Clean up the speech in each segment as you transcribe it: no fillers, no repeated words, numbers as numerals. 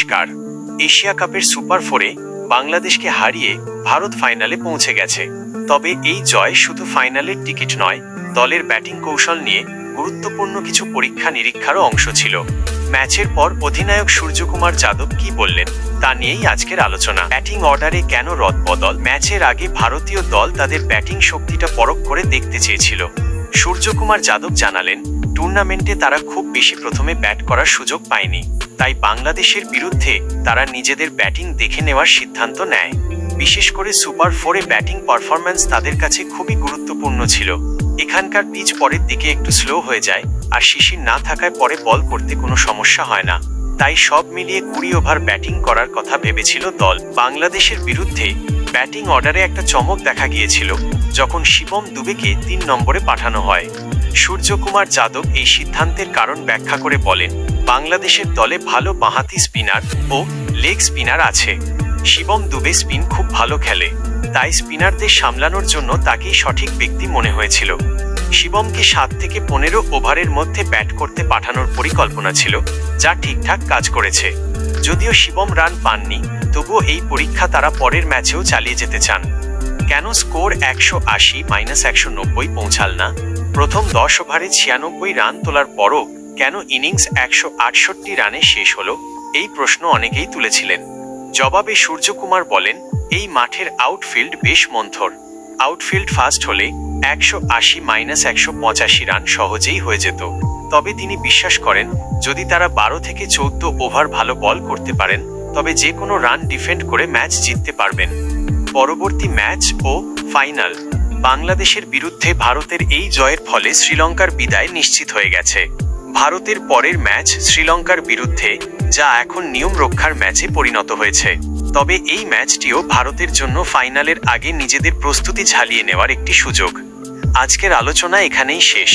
নমস্কার। এশিয়া কাপের সুপার ফোরে বাংলাদেশকে হারিয়ে ভারত ফাইনালে পৌঁছে গেছে। তবে এই জয় শুধু ফাইনালের টিকিট নয়, দলের ব্যাটিং কৌশল নিয়ে গুরুত্বপূর্ণ কিছু পরীক্ষা নিরীক্ষারও অংশ ছিল। ম্যাচের পর অধিনায়ক সূর্যকুমার যাদব কি বললেন তা নিয়েই আজকের আলোচনা। ব্যাটিং অর্ডারে কেন রদবদল? ম্যাচের আগে ভারতীয় দল তাদের ব্যাটিং শক্তিটা পরখ করে দেখতে চেয়েছিল। সূর্যকুমার যাদব জানালেন, টুর্নামেন্টে তারা খুব বেশি প্রথমে ব্যাট করার সুযোগ পায়নি, তাই বাংলাদেশের বিরুদ্ধে তারা নিজেদের ব্যাটিং দেখে নেওয়ার সিদ্ধান্ত নেয়। বিশেষ করে সুপার ফোরে ব্যাটিং পারফরম্যান্স তাদের কাছে খুবই গুরুত্বপূর্ণ ছিল। এখানকার পিচ পরের দিকে একটু স্লো হয়ে যায়, আর শিশির না থাকায় পরে বল করতে কোনো সমস্যা হয় না। তাই সব মিলিয়ে 20 ওভার ব্যাটিং করার কথা ভেবেছিল দল। বাংলাদেশের বিরুদ্ধে ব্যাটিং অর্ডারে একটা চমক দেখা গিয়েছিল যখন শিবম দুবেকে 3 নম্বরে পাঠানো হয়। সূর্যকুমার যাদব এই সিদ্ধান্তের কারণ ব্যাখ্যা করে বলেন, বাংলাদেশের দলে ভালো বাঁহাতি স্পিনার ও লেগ স্পিনার আছে। শিবম দুবে স্পিন খুব ভালো খেলে, তাই স্পিনারদের সামলানোর জন্য তাকেই সঠিক ব্যক্তি মনে হয়েছিল। শিবমকে 7 থেকে 15 ওভারের মধ্যে ব্যাট করতে পাঠানোর পরিকল্পনা ছিল, যা ঠিকঠাক কাজ করেছে। যদিও শিবম রান পাননি, তবুও এই পরীক্ষা তারা পরের ম্যাচেও চালিয়ে যেতে চান। কেন স্কোর 180-190 পৌঁছাল না? প্রথম 10 ওভারে 96 রান তোলার পরও কেন ইনিংস 168 রানে শেষ হলো, এই প্রশ্ন অনেকেই তুলেছিলেন। জবাবে সূর্যকুমার বলেন, এই মাঠের আউটফিল্ড বেশ মন্থর। আউটফিল্ড ফাস্ট হলে 180-185 রান সহজেই হয়ে যেত। তবে তিনি বিশ্বাস করেন, যদি তারা 12 থেকে 14 ওভার ভালো বল করতে পারেন, তবে যে কোনো রান ডিফেন্ড করে ম্যাচ জিততে পারবেন। পরবর্তী ম্যাচ ও ফাইনাল। বাংলাদেশের বিরুদ্ধে ভারতের এই জয়ের ফলে শ্রীলঙ্কার বিদায় নিশ্চিত হয়ে গেছে। ভারতের পরের ম্যাচ শ্রীলঙ্কার বিরুদ্ধে, যা এখন নিয়ম রক্ষার ম্যাচে পরিণত হয়েছে। তবে এই ম্যাচটিও ভারতের জন্য ফাইনালের আগে নিজেদের প্রস্তুতি ঝালিয়ে নেওয়ার একটি সুযোগ। আজকের আলোচনা এখানেই শেষ।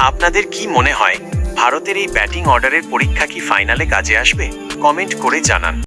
আপনাদের কি মনে হয়, ভারতের এই ব্যাটিং অর্ডারের পরীক্ষা কি ফাইনালে কাজে আসবে? কমেন্ট করে জানান।